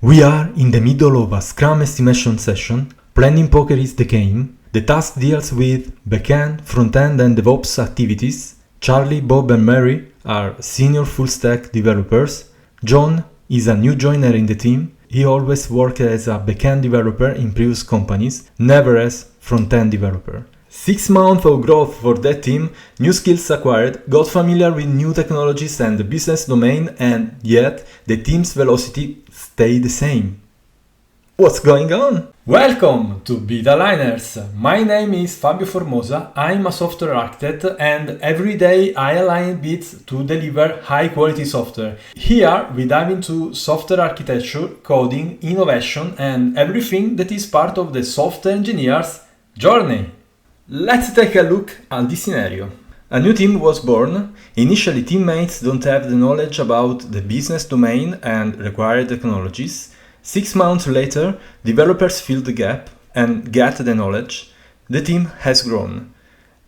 We are in the middle of a Scrum estimation session. Planning poker is the game. The task deals with backend, frontend and DevOps activities. Charlie, Bob and Mary are senior full-stack developers. John is a new joiner in the team. He always worked as a backend developer in previous companies, never as front-end developer. 6 months of growth for that team, new skills acquired, got familiar with new technologies and the business domain, and yet the team's velocity stayed the same. What's going on? Welcome to Beta Liners! My name is Fabio Formosa, I'm a software architect and every day I align bits to deliver high quality software. Here we dive into software architecture, coding, innovation and everything that is part of the software engineer's journey. Let's take a look at this scenario. A new team was born. Initially, teammates don't have the knowledge about the business domain and required technologies. 6 months later, developers fill the gap and get the knowledge. The team has grown.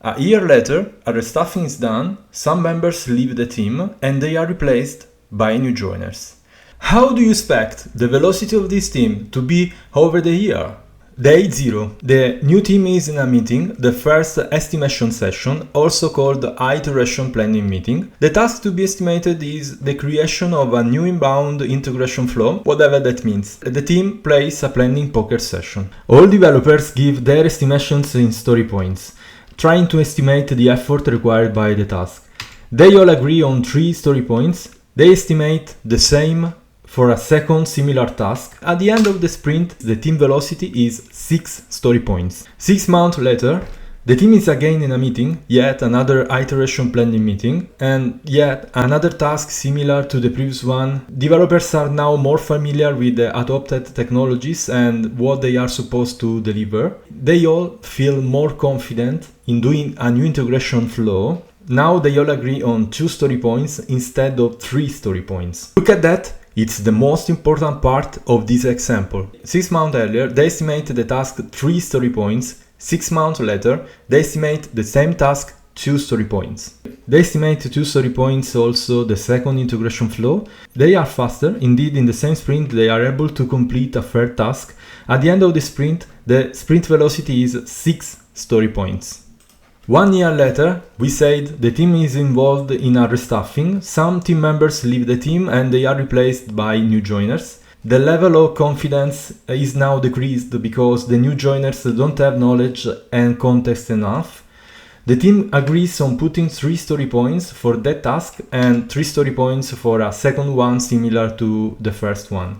A year later, a restaffing is done, some members leave the team and they are replaced by new joiners. How do you expect the velocity of this team to be over the year? Day 0. The new team is in a meeting, the first estimation session, also called iteration planning meeting. The task to be estimated is the creation of a new inbound integration flow, whatever that means. The team plays a planning poker session. All developers give their estimations in story points, trying to estimate the effort required by the task. They all agree on 3 story points. They estimate the same for a second similar task. At the end of the sprint, the team velocity is 6 story points. 6 months later, the team is again in a meeting, yet another iteration planning meeting, and yet another task similar to the previous one. Developers are now more familiar with the adopted technologies and what they are supposed to deliver. They all feel more confident in doing a new integration flow. Now they all agree on 2 story points instead of 3 story points. Look at that! It's the most important part of this example. 6 months earlier, they estimate the task 3 story points. 6 months later, they estimate the same task 2 story points. They estimate 2 story points also the second integration flow. They are faster. Indeed, in the same sprint, they are able to complete a third task. At the end of the sprint velocity is 6 story points. 1 year later, we said the team is involved in a restaffing. Some team members leave the team and they are replaced by new joiners. The level of confidence is now decreased because the new joiners don't have knowledge and context enough. The team agrees on putting 3 story points for that task and 3 story points for a second one similar to the first one.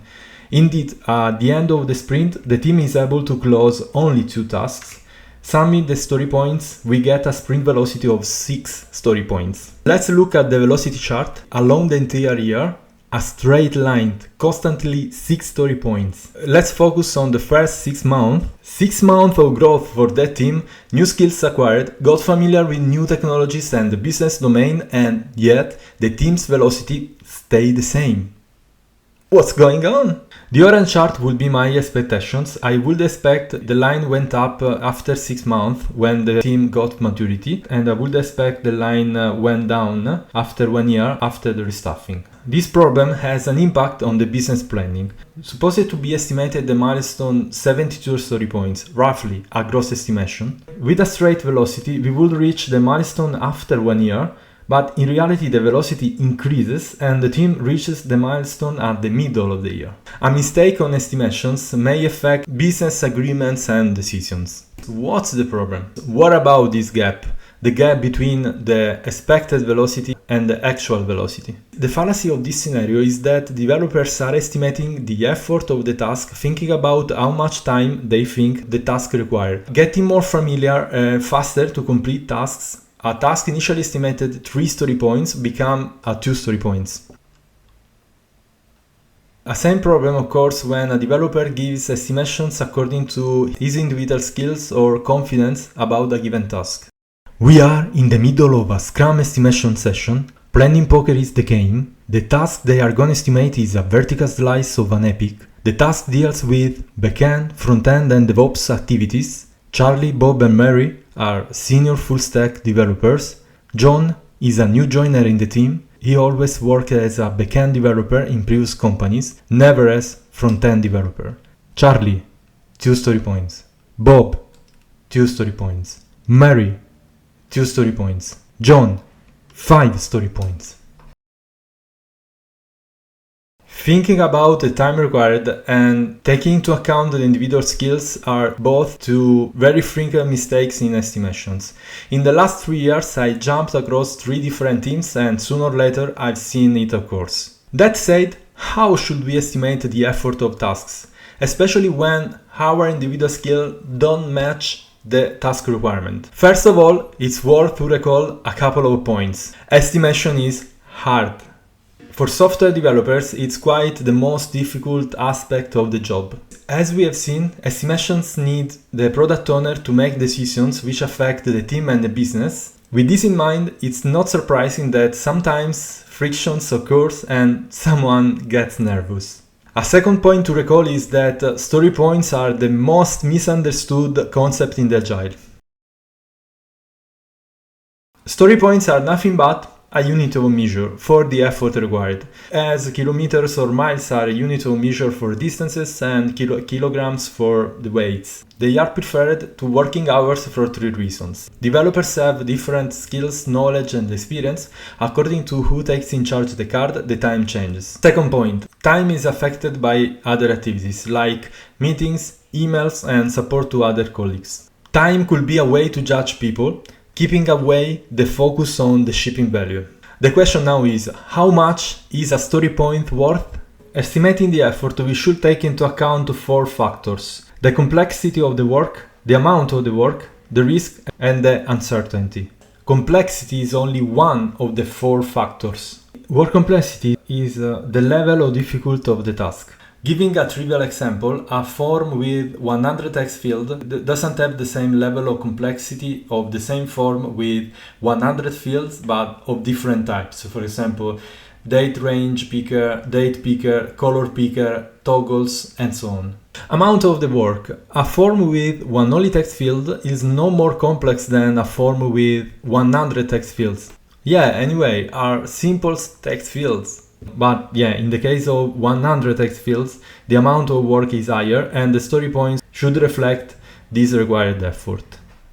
Indeed, at the end of the sprint, the team is able to close only 2 tasks. Summing the story points, we get a sprint velocity of 6 story points. Let's look at the velocity chart along the entire year. A straight line, constantly 6 story points. Let's focus on the first 6 months. 6 months of growth for that team, new skills acquired, got familiar with new technologies and the business domain, and yet the team's velocity stayed the same. What's going on? The orange chart would be my expectations. I would expect the line went up after 6 months when the team got maturity, and I would expect the line went down after 1 year after the restaffing. This problem has an impact on the business planning. Supposed to be estimated the milestone 72 story points, roughly a gross estimation. With a straight velocity, we would reach the milestone after 1 year, but in reality the velocity increases and the team reaches the milestone at the middle of the year. A mistake on estimations may affect business agreements and decisions. What's the problem? What about this gap? The gap between the expected velocity and the actual velocity. The fallacy of this scenario is that developers are estimating the effort of the task, thinking about how much time they think the task requires. Getting more familiar faster to complete tasks. A task initially estimated 3 story points become 2 story points. A same problem occurs when a developer gives estimations according to his individual skills or confidence about a given task. We are in the middle of a Scrum estimation session. Planning poker is the game. The task they are gonna estimate is a vertical slice of an epic. The task deals with backend, frontend and DevOps activities. Charlie, Bob and Mary are senior full-stack developers. John is a new joiner in the team. He always worked as a backend developer in previous companies, never as front-end developer. Charlie, 2 story points. Bob, 2 story points. Mary, 2 story points. John, 5 story points. Thinking about the time required and taking into account the individual skills are both two very frequent mistakes in estimations. In the last 3 years, I jumped across 3 different teams and sooner or later I've seen it occurs. That said, how should we estimate the effort of tasks, especially when our individual skill don't match the task requirement? First of all, it's worth to recall a couple of points. Estimation is hard. For software developers, it's quite the most difficult aspect of the job. As we have seen, estimations need the product owner to make decisions which affect the team and the business. With this in mind, it's not surprising that sometimes frictions occurs and someone gets nervous. A second point to recall is that story points are the most misunderstood concept in the agile. Story points are nothing but a unit of measure for the effort required, as kilometers or miles are a unit of measure for distances and kilograms for the weights. They are preferred to working hours for 3 reasons. Developers have different skills, knowledge and experience. According to who takes in charge the card, the time changes. Second point, time is affected by other activities like meetings, emails and support to other colleagues. Time could be a way to judge people, keeping away the focus on the shipping value. The question now is, how much is a story point worth? Estimating the effort, we should take into account 4 factors: the complexity of the work, the amount of the work, the risk, and the uncertainty. Complexity is only one of the 4 factors. Work complexity is the level of difficulty of the task. Giving a trivial example, a form with 100 text fields doesn't have the same level of complexity of the same form with 100 fields but of different types. For example, date range picker, date picker, color picker, toggles, and so on. Amount of the work. A form with one only text field is no more complex than a form with 100 text fields. Anyway, are simple text fields. But in the case of 100 text fields, the amount of work is higher and the story points should reflect this required effort.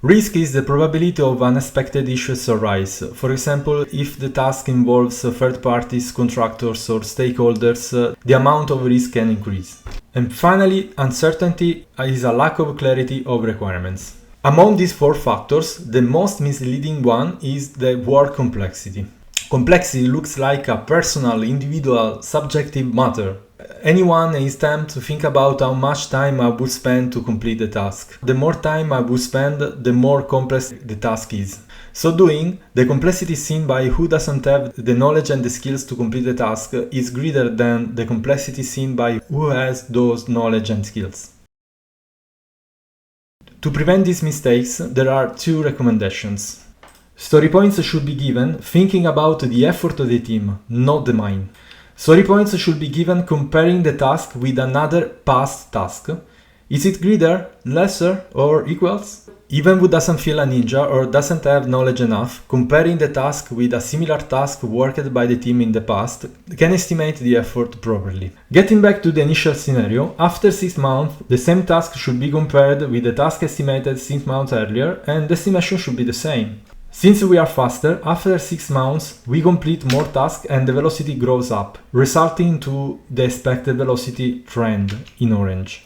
Risk is the probability of unexpected issues arise. For example, if the task involves third parties, contractors or stakeholders, the amount of risk can increase. And finally, uncertainty is a lack of clarity of requirements. Among these 4 factors, the most misleading one is the work complexity. Complexity looks like a personal, individual, subjective matter. Anyone is tempted to think about how much time I would spend to complete the task. The more time I would spend, the more complex the task is. So doing, the complexity seen by who doesn't have the knowledge and the skills to complete the task is greater than the complexity seen by who has those knowledge and skills. To prevent these mistakes, there are 2 recommendations. Story points should be given thinking about the effort of the team, not the mine. Story points should be given comparing the task with another past task. Is it greater, lesser, or equals? Even who doesn't feel a ninja or doesn't have knowledge enough, comparing the task with a similar task worked by the team in the past can estimate the effort properly. Getting back to the initial scenario, after 6 months, the same task should be compared with the task estimated 6 months earlier and the estimation should be the same. Since we are faster, after 6 months we complete more tasks and the velocity grows up, resulting to the expected velocity trend in orange.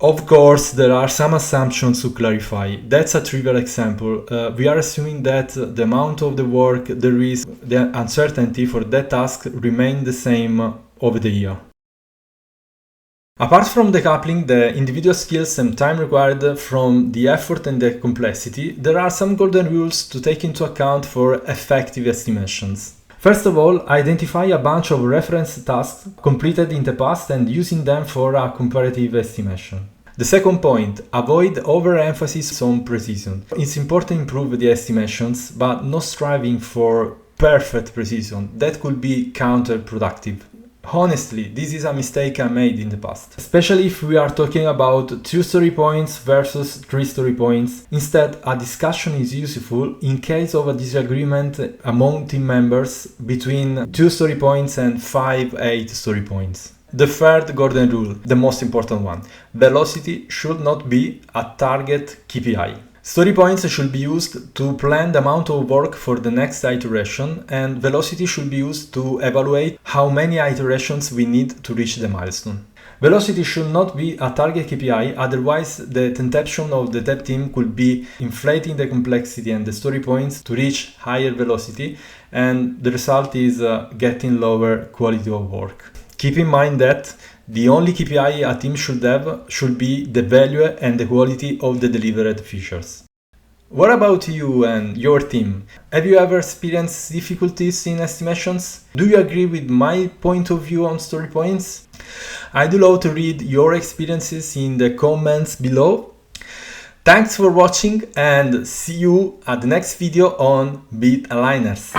Of course, there are some assumptions to clarify. That's a trivial example. We are assuming that the amount of the work, the risk, the uncertainty for that task remain the same over the year. Apart from decoupling the individual skills and time required from the effort and the complexity, there are some golden rules to take into account for effective estimations. First of all, identify a bunch of reference tasks completed in the past and using them for a comparative estimation. The second point, avoid overemphasis on precision. It's important to improve the estimations, but not striving for perfect precision. That could be counterproductive. Honestly, this is a mistake I made in the past, especially if we are talking about 2 story points versus 3 story points. Instead, a discussion is useful in case of a disagreement among team members between 2 story points and 8 story points. The third golden rule, the most important one: velocity should not be a target KPI. Story points should be used to plan the amount of work for the next iteration, and velocity should be used to evaluate how many iterations we need to reach the milestone. Velocity should not be a target KPI, otherwise the temptation of the dev team could be inflating the complexity and the story points to reach higher velocity, and the result is getting lower quality of work. Keep in mind that the only KPI a team should have should be the value and the quality of the delivered features. What about you and your team? Have you ever experienced difficulties in estimations? Do you agree with my point of view on story points? I'd love to read your experiences in the comments below. Thanks for watching and see you at the next video on Bit Aligners.